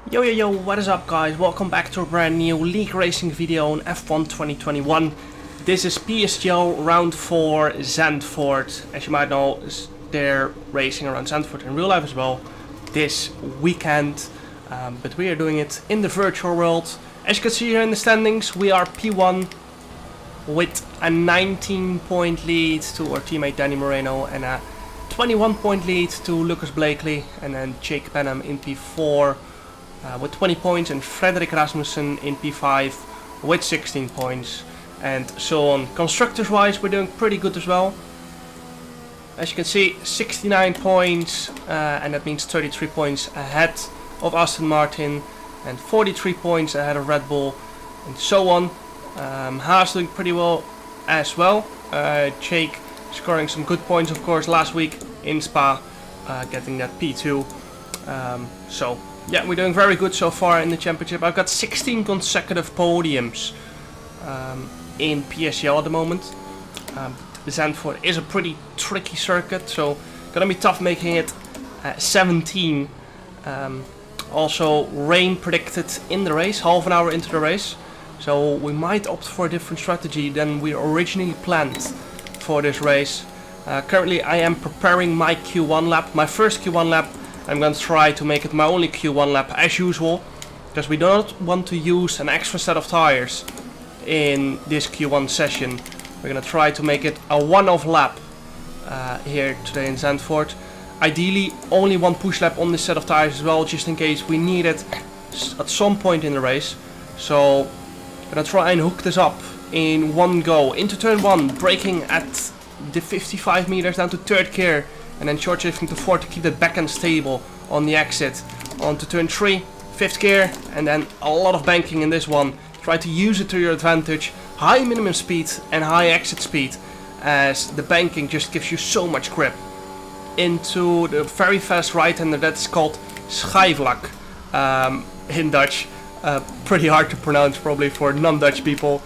Yo, what is up guys? Welcome back to a brand new league racing video on F1 2021. This is PSGL round 4 Zandvoort. As you might know, they're racing around Zandvoort in real life as well this weekend. But we are doing it in the virtual world. As you can see here in the standings, we are P1 with a 19-point lead to our teammate Danny Moreno and a 21-point lead to Lucas Blakely, and then Jake Benham in P4 with 20 points, and Frederick Rasmussen in P5 with 16 points, and so on. Constructors wise, we're doing pretty good as well. As you can see, 69 points, and that means 33 points ahead of Aston Martin and 43 points ahead of Red Bull, and so on. Haas doing pretty well as well. Jake scoring some good points, of course, last week in Spa, getting that P2. So yeah, we're doing very good so far in the championship. I've got 16 consecutive podiums in PSGL at the moment. The Zandvoort is a pretty tricky circuit, so gonna be tough making it 17. Also, rain predicted in the race, half an hour into the race. So we might opt for a different strategy than we originally planned for this race. Currently I am preparing my Q1 lap, my first Q1 lap. I'm going to try to make it my only Q1 lap as usual, because we don't want to use an extra set of tires in this Q1 session. We're going to try to make it a one-off lap here today in Zandvoort. Ideally only one push lap on this set of tires as well, just in case we need it at some point in the race. So I'm going to try and hook this up in one go. Into turn 1, braking at the 55 meters down to third gear, and then short shifting to 4 to keep the back end stable on the exit. On to turn 3, 5th gear, and then a lot of banking in this one. Try to use it to your advantage. High minimum speed and high exit speed, as the banking just gives you so much grip. Into the very fast right-hander that's called schijfvlak in Dutch. Pretty hard to pronounce probably for non-Dutch people.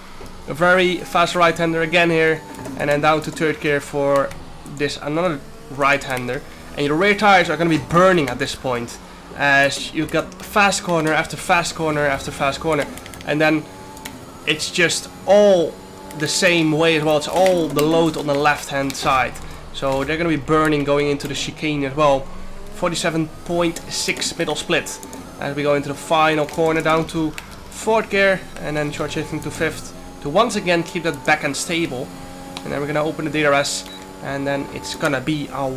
A very fast right-hander again here, and then down to third gear for this another right-hander, and your rear tires are going to be burning at this point, as you've got fast corner after fast corner after fast corner, and then it's just all the same way as well. It's all the load on the left hand side, so they're going to be burning going into the chicane as well. 47.6 middle split as we go into the final corner down to fourth gear, and then short shifting to 5th to once again keep that back end stable. And then we're going to open the DRS, and then it's gonna be a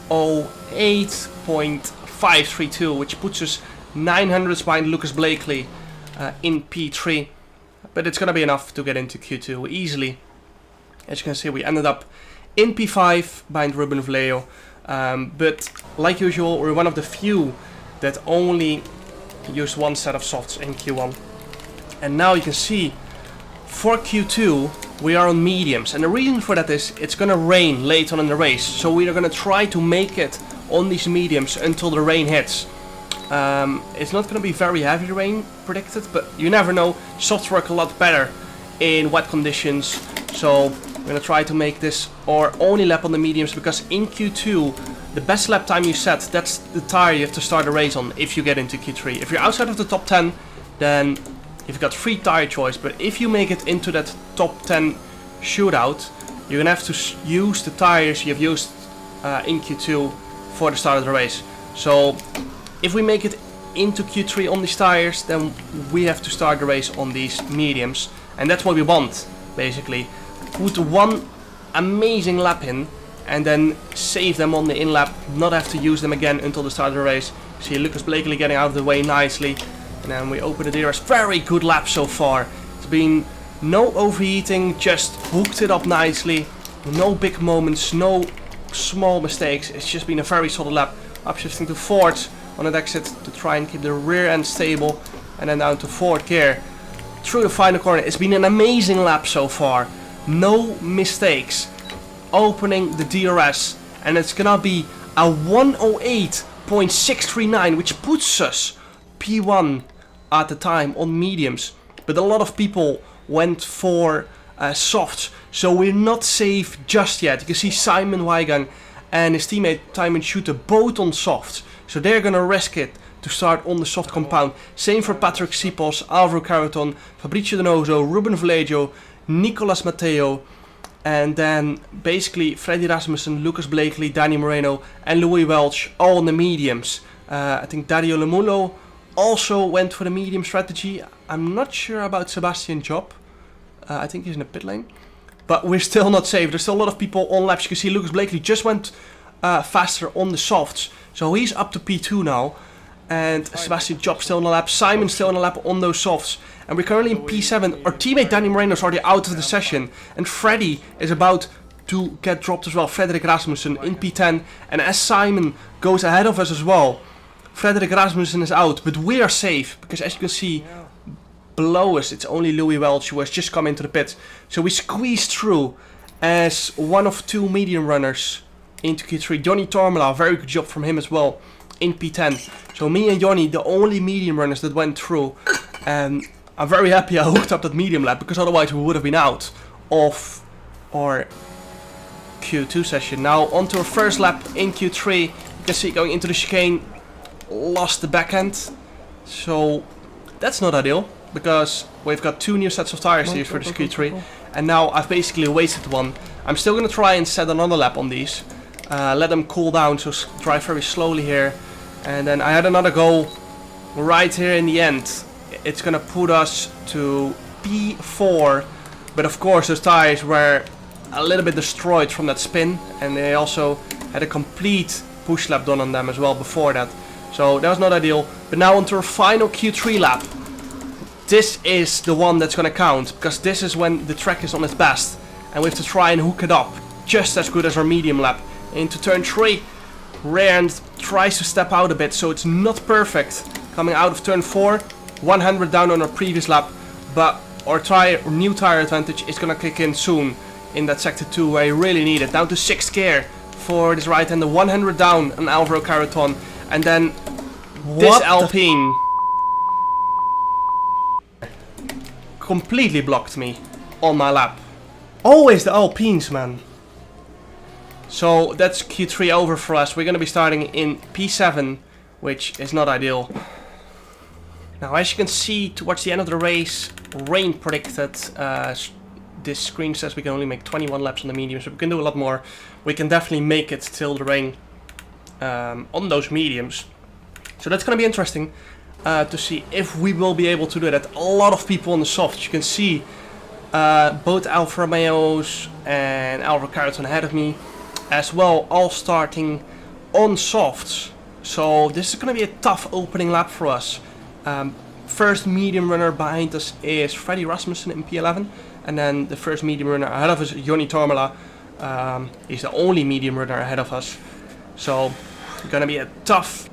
108.532, which puts us 900 behind Lucas Blakely in P3. But it's gonna be enough to get into Q2 easily. As you can see, we ended up in P5 behind Ruben Vallejo. But like usual, we're one of the few that only used one set of softs in Q1. And now you can see for Q2 we are on mediums, and the reason for that is it's gonna rain late on in the race, so we are gonna try to make it on these mediums until the rain hits. It's not gonna be very heavy rain predicted, but you never know. Softs work a lot better in wet conditions, so we're gonna try to make this our only lap on the mediums, because in Q2 the best lap time you set, that's the tire you have to start the race on if you get into Q3. If you're outside of the top 10, then you've got free tire choice, but if you make it into that top 10 shootout, you're gonna have to use the tires you've used in Q2 for the start of the race. So if we make it into Q3 on these tires, then we have to start the race on these mediums, and that's what we want, basically. Put one amazing lap in, and then save them on the in lap, not have to use them again until the start of the race. See Lucas Blakely getting out of the way nicely. And then we open the DRS. Very good lap so far. It's been no overheating, just hooked it up nicely. No big moments, no small mistakes. It's just been a very solid lap. Upshifting to fourth on that exit to try and keep the rear end stable. And then down to fourth gear. Through the final corner. It's been an amazing lap so far. No mistakes. Opening the DRS. And it's gonna be a 108.639, which puts us P1 at the time on mediums, but a lot of people went for softs, so we're not safe just yet. You can see Simon Weigang and his teammate Timon Shooter both on softs, so they're gonna risk it to start on the soft compound. Same for Patrick Sipos, Alvaro Carreton, Fabrizio Donoso, Ruben Vallejo, Nicolas Matteo, and then basically Freddy Rasmussen, Lucas Blakely, Danny Moreno, and Louis Welch, all on the mediums. I think Dario Lemulo also went for the medium strategy. I'm not sure about Sebastian Job. I think he's in the pit lane. But we're still not safe. There's still a lot of people on laps. You can see Lucas Blakely just went faster on the softs. So he's up to P2 now. And Sebastian Job still on the lap. Simon still on the lap on those softs. And we're currently in P7. Our teammate Danny Moreno is already out of the session. And Freddy is about to get dropped as well. Frederik Rasmussen in P10. And as Simon goes ahead of us as well, Frederik Rasmussen is out. But we are safe. Because as you can see, below us it's only Louis Welch who has just come into the pit. So we squeezed through as one of two medium runners into Q3. Johnny Tormela, very good job from him as well in P10. So me and Johnny, the only medium runners that went through. And I'm very happy I hooked up that medium lap, because otherwise we would have been out of our Q2 session. Now onto our first lap in Q3. You can see going into the chicane, lost the back end. So that's not ideal, because we've got two new sets of tires to use for this Q3. And now I've basically wasted one. I'm still going to try and set another lap on these. Let them cool down, so drive very slowly here. And then I had another go right here in the end. It's going to put us to P4. But of course those tires were a little bit destroyed from that spin. And they also had a complete push lap done on them as well before that. So that was not ideal. But now onto our final Q3 lap. This is the one that's going to count, because this is when the track is on its best. And we have to try and hook it up just as good as our medium lap. Into turn 3. Rand tries to step out a bit, so it's not perfect. Coming out of turn 4. 100 down on our previous lap. But our new tire advantage is going to kick in soon. In that sector 2 where you really need it. Down to 6th gear for this right hander. 100 down on Alvaro Carreton. And then this Alpine completely blocked me on my lap. Always the Alpines, man. So that's Q3 over for us. We're going to be starting in P7, which is not ideal. Now, as you can see, towards the end of the race, rain predicted. This screen says we can only make 21 laps on the medium, so we can do a lot more. We can definitely make it till the rain on those mediums. So that's going to be interesting to see if we will be able to do that. A lot of people on the softs. You can see both Alfa Romeos and Alvaro Carreton ahead of me as well, all starting on softs. So this is going to be a tough opening lap for us. First medium runner behind us is Freddy Rasmussen in P11. And then the first medium runner ahead of us is Johnny Tormela. He's the only medium runner ahead of us. So it's going to be a tough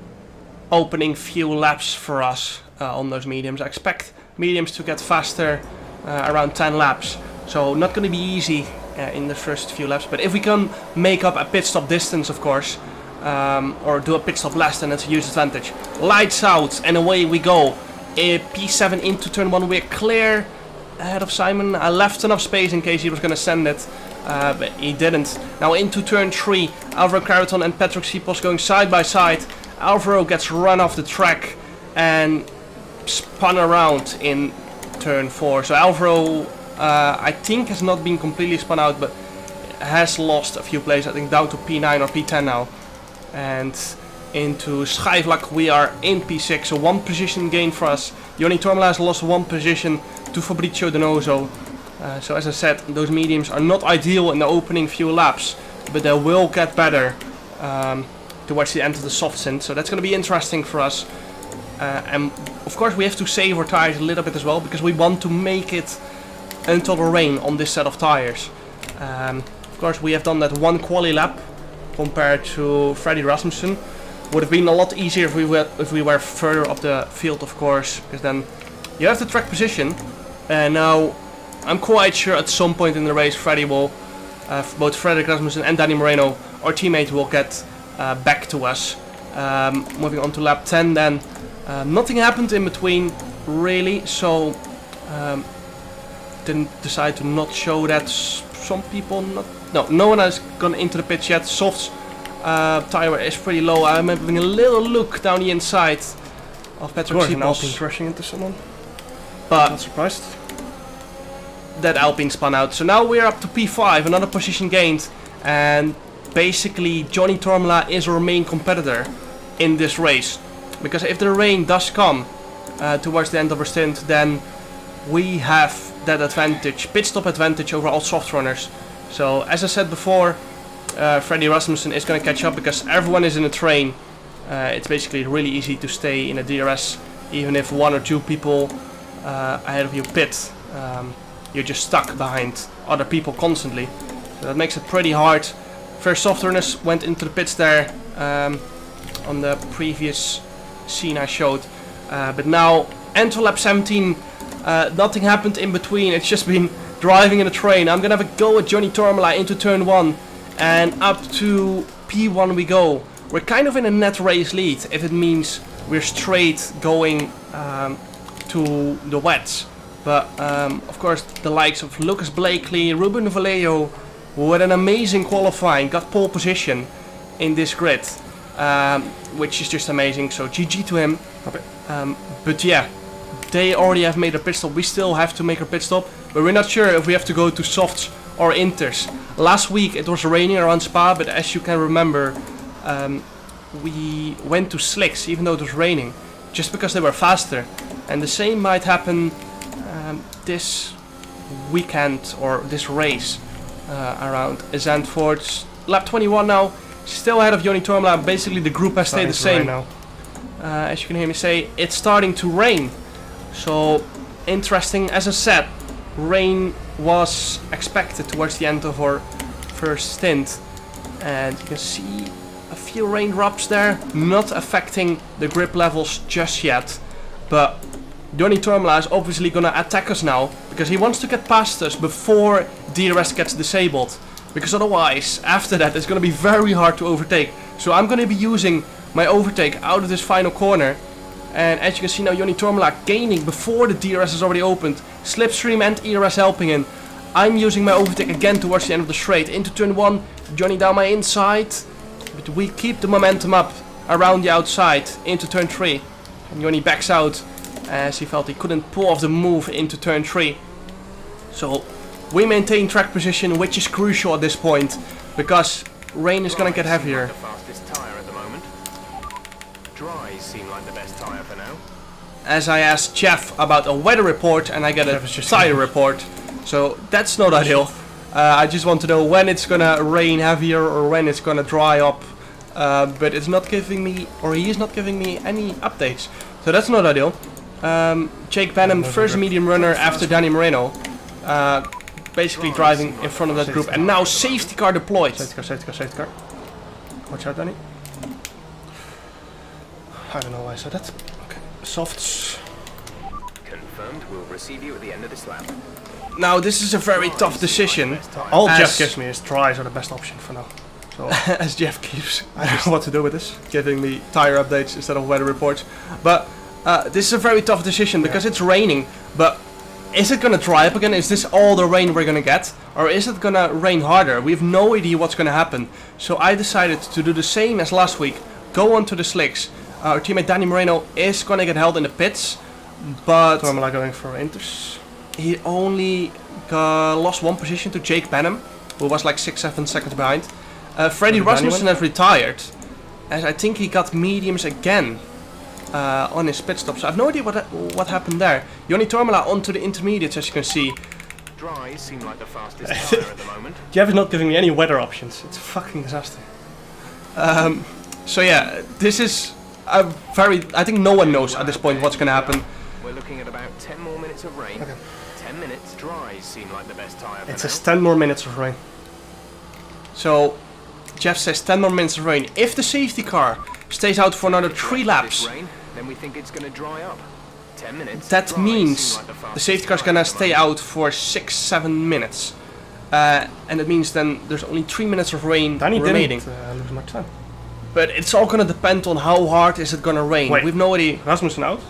opening few laps for us on those mediums. I expect mediums to get faster around 10 laps. So not going to be easy in the first few laps. But if we can make up a pit stop distance, of course, or do a pit stop less, then it's a huge advantage. Lights out and away we go. P7 into turn 1. We're clear ahead of Simon. I left enough space in case he was going to send it. But he didn't. Now into turn 3. Alvaro Carreton and Patrick Sipos going side by side. Alvaro gets run off the track and spun around in turn 4. So Alvaro, I think, has not been completely spun out, but has lost a few places. I think down to P9 or P10 now. And into Schijfvlak we are in P6. So 1 position gain for us. Johnny Tormela has lost 1 position to Fabrizio Donoso. So as I said, those mediums are not ideal in the opening few laps, but they will get better towards the end of the soft stint. So that's going to be interesting for us. And of course we have to save our tires a little bit as well, because we want to make it until the rain on this set of tires. Of course we have done that 1 quali lap compared to Freddy Rasmussen. Would have been a lot easier if we were further up the field, of course, because then you have the track position. And now I'm quite sure at some point in the race Freddy will, both Frederik Rasmussen and Danny Moreno, our teammate, will get back to us. Moving on to lap 10 then. Nothing happened in between really, so didn't decide to not show that. Some people no one has gone into the pits yet. Soft's tire is pretty low. I'm having a little look down the inside of Patrick Seapols. Alpine crashing into someone. But Not surprised. that Alpine spun out. So now we're up to P5, another position gained, and basically Johnny Tormela is our main competitor in this race. Because if the rain does come towards the end of our stint, then we have that advantage, pit stop advantage over all soft runners. So as I said before, Freddie Rasmussen is going to catch up because everyone is in a train. It's basically really easy to stay in a DRS, even if 1 or 2 people ahead of you pit. You're just stuck behind other people constantly. So that makes it pretty hard. First soft runners went into the pits there on the previous scene I showed. But now, enter lap 17, nothing happened in between. It's just been driving in a train. I'm gonna have a go at Johnny Tormela into turn 1. And up to P1 we go. We're kind of in a net race lead, if it means we're straight going to the wets. But of course the likes of Lucas Blakely, Ruben Vallejo, with an amazing qualifying, got pole position in this grid, which is just amazing, so GG to him. But yeah, they already have made a pit stop. We still have to make a pit stop, but we're not sure if we have to go to softs or inters. Last week it was raining around Spa, but as you can remember, we went to slicks even though it was raining, just because they were faster. And the same might happen this weekend or this race around Zandvoort. Lap 21 now, still ahead of Johnny Tormela. Basically the group has stayed the same. Now. As you can hear me say, it's starting to rain. So interesting. As I said, rain was expected towards the end of our first stint, and you can see a few raindrops there, not affecting the grip levels just yet. But Johnny Tormela is obviously gonna attack us now, because he wants to get past us before DRS gets disabled, because otherwise after that it's gonna be very hard to overtake. So I'm gonna be using my overtake out of this final corner, and as you can see now Johnny Tormela gaining before the DRS is already opened, slipstream and ERS helping him. I'm using my overtake again towards the end of the straight into turn 1, Johnny down my inside, but we keep the momentum up around the outside into turn 3, and Johnny backs out as he felt he couldn't pull off the move into turn 3. So we maintain track position, which is crucial at this point, because rain is gonna get heavier. The fastest tire at the moment. Dries seem like the best tire for now. As I asked Jeff about a weather report and I get a tire report, so that's not ideal. I just want to know when it's gonna rain heavier or when it's gonna dry up, but it's not giving me, or he is not giving me any updates, so that's not ideal. Jake Benham, first medium runner after Danny Moreno, basically driving in front of that group, and now safety car deployed. Safety car. Watch out, Danny. I don't know why I said that. Okay. Softs. Confirmed, we'll receive you at the end of this lap. Now this is a very tough decision. All Jeff gives me is tries are the best option for now. So As Jeff keeps, I don't know what to do with this, giving me tire updates instead of weather reports. But this is a very tough decision because it's raining. But is it gonna dry up again? Is this all the rain we're gonna get? Or is it gonna rain harder? We have no idea what's gonna happen. So I decided to do the same as last week. Go onto the slicks. Our teammate Danny Moreno is gonna get held in the pits. But Tormela going for inters. he only lost 1 position to Jake Benham, who was like 6-7 seconds behind. Freddie Rasmussen has retired, as I think he got mediums again on his pit stop. So I have no idea what happened there. Johnny Tormela onto the intermediates, as you can see. Dries seem like the fastest tire at the moment. Jeff is not giving me any weather options. It's a fucking disaster. So yeah, this is a very... I think no one knows at this point what's going to happen. We're looking at about 10 more minutes of rain. Okay. 10 minutes. Dries seem like the best tire for It now. says 10 more minutes of rain. So Jeff says 10 more minutes of rain. If the safety car stays out for another 3 laps, Rain, then we think it's going to dry up. 10 minutes. that Dries means seem like the the fastest safety car's tire gonna at the stay moment. out for 6-7 minutes. And that means then there's only 3 minutes of rain Danny remaining. didn't lose much time. But it's all gonna depend on how hard is it gonna rain. Wait. We've no idea. Rasmussen out?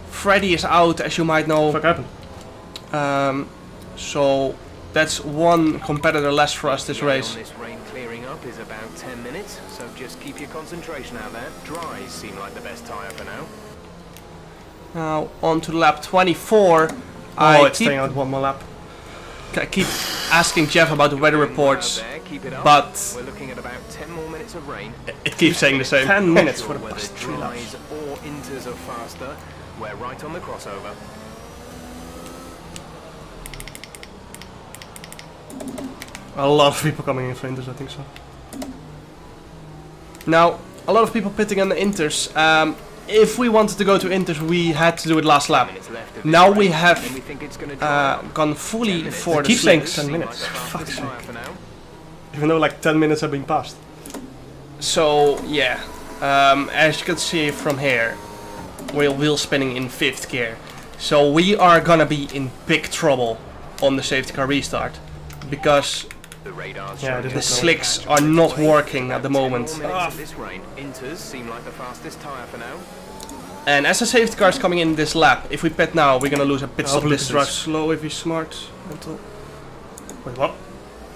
Freddie is out, as you might know. What happened? So that's 1 competitor less for us this The race. on this rain clearing up is about 10 minutes, so just keep your concentration out there. Dries seem like the best tire for now. Now on to lap 24. Oh, it's staying out one more lap. I keep asking Jeff about the weather reports, but we're looking at about 10 more minutes of rain. it keeps saying the same. 10 minutes for the Whether past 3 laps. dries or inters are faster, we're right on the crossover. A lot of people coming in for inters, I think so. Now, a lot of people pitting on the inters. If we wanted to go to inters, we had to do it last lap. Now we have gone fully for the Keep saying slicks. 10 minutes. Fuck's sake. Even though like 10 minutes have been passed. So yeah, as you can see from here, we're wheel spinning in 5th gear. So we are gonna be in big trouble on the safety car restart, because Yeah, the slicks are not working at the moment. Inters seem like the fastest tire for now. And as the safety car is coming in this lap, if we pit now, we're gonna lose a pit stop Hopefully to drive distance. slow if he's smart. Until... Wait, what?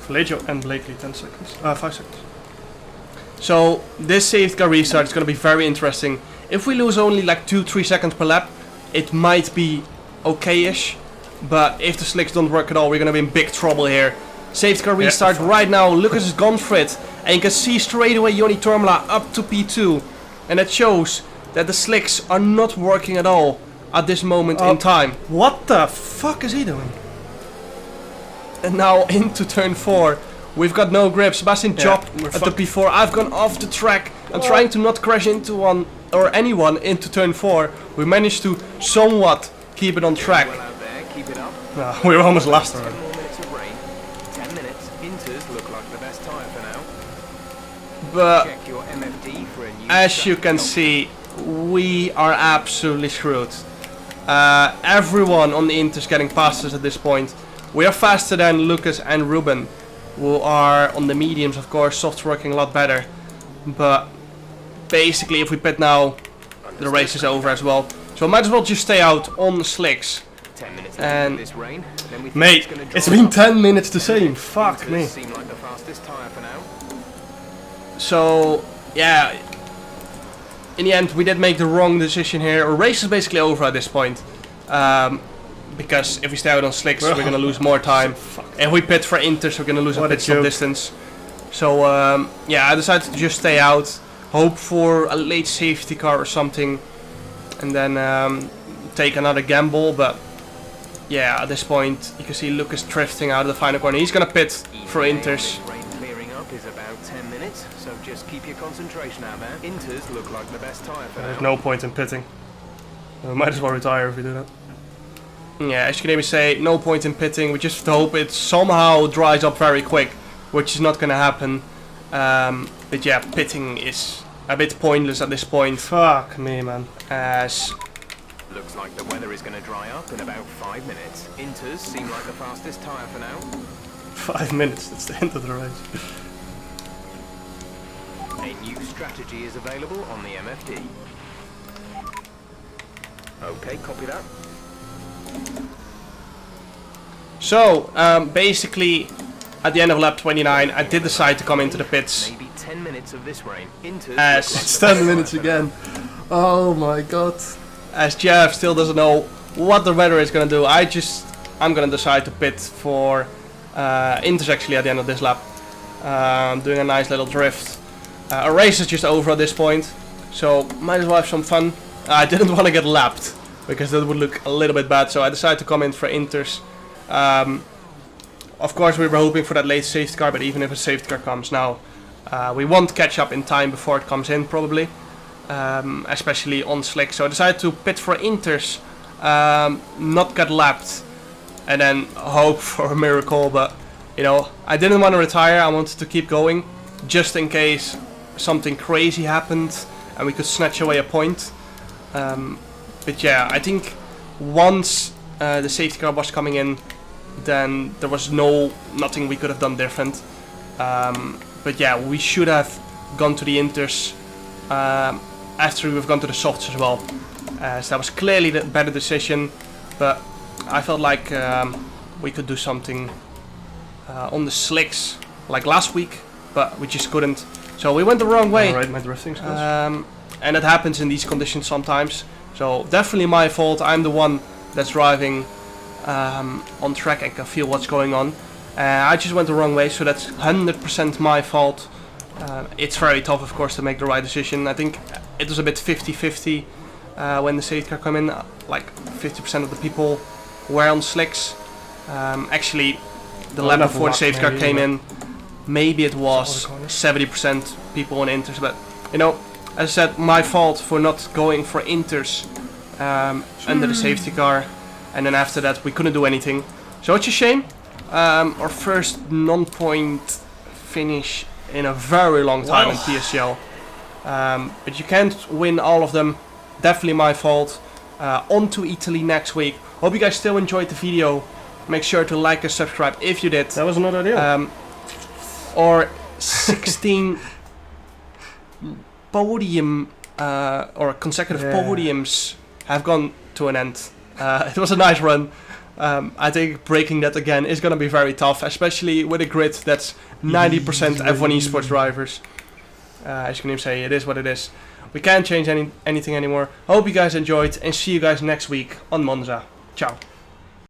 Vallejo and Blakely, 10 seconds. 5 seconds. So this safety car restart is gonna be very interesting. If we lose only like 2-3 seconds per lap, it might be okay-ish. But if the slicks don't work at all, we're gonna be in big trouble here. Safety car restart right now. Lucas is gone for it, and you can see straight away Joni Tormela up to P2, and it shows that the slicks are not working at all at this moment in time. What the fuck is he doing? And now into turn 4, we've got no grip. Sebastian Job we're at the P4. I've gone off the track. I'm trying to not crash into one or anyone into turn 4. We managed to somewhat keep it on track. Well out there, keep it up. No, we were almost last 10 already. more minutes of rain. 10 minutes. Inters look like the best tire for now. But Check your MFD for a new as you can strategy. see, we are absolutely screwed. Everyone on the Inters getting past us at this point. We are faster than Lucas and Ruben, who are on the mediums, of course. Soft's working a lot better. But basically, if we pit now, the race is over as well. So I might as well just stay out on the slicks. 10 minutes And this rain, then we think Mate, gonna it's dry been up. 10 minutes the same. Fuck Inters me. seem like the fastest tire for now. So yeah, in the end we did make the wrong decision here. Our race is basically over at this point, because if we stay out on slicks, we're gonna lose more time. If we pit for inters, we're gonna lose a What a pit stop joke. distance. So yeah, I decided to just stay out, hope for a late safety car or something, and then take another gamble. But yeah, at this point you can see Lucas drifting out of the final corner. He's gonna pit for inters. Rain clearing up is about 10 minutes, so just keep your concentration out there. Inters look like the best tire for There's now. no point in pitting. We might as well retire if we do that. Yeah, as you can even say, no point in pitting. We just hope it somehow dries up very quick, which is not gonna happen. But yeah, pitting is a bit pointless at this point, Fuck me, man. as Looks like the weather is going to dry up in about 5 minutes. Inters seem like the fastest tire for now. 5 minutes, that's the end of the race. A new strategy is available on the MFD. Okay, copy that. so basically at the end of lap 29 I did decide to come into the pits Maybe 10 minutes of this rain. Inters as look like It's the 10 best minutes tire. again. Oh my god. as Jeff still doesn't know what the weather is gonna do. I'm gonna decide to pit for inters actually at the end of this lap, doing a nice little drift. Our race is just over at this point, so might as well have some fun. I didn't want to get lapped because that would look a little bit bad, so I decided to come in for inters. Of course we were hoping for that late safety car, but even if a safety car comes now, we won't catch up in time before it comes in probably, especially on slick. So I decided to pit for inters, not get lapped, and then hope for a miracle. But you know, I didn't want to retire. I wanted to keep going just in case something crazy happened and we could snatch away a point. But yeah, I think once the safety car was coming in, then there was nothing we could have done different. But yeah, we should have gone to the inters after we've gone to the softs as well. So that was clearly the better decision, but I felt like we could do something on the slicks like last week, but we just couldn't. So we went the wrong way. Alright, my drifting skills. And it happens in these conditions sometimes. So definitely my fault. I'm the one that's driving on track and can feel what's going on. I just went the wrong way, so that's 100% my fault. It's very tough, of course, to make the right decision. I think it was a bit 50-50 when the safety car came in. Like 50% of the people were on slicks. Actually, the lap before the safety car came in, maybe it was 70% people on inters. But you know, as I said, my fault for not going for inters under the safety car. And then after that, we couldn't do anything. So it's a shame. Our first non-point finish in a very long time in PSGL. But you can't win all of them. Definitely my fault. On to Italy next week. Hope you guys still enjoyed the video. Make sure to like and subscribe if you did. That was another deal. Or 16 podium or consecutive podiums have gone to an end. It was a nice run. I think breaking that again is going to be very tough, especially with a grid that's 90% F1 esports drivers. As you can even say, it is what it is. We can't change anything anymore. Hope you guys enjoyed and see you guys next week on Monza. Ciao.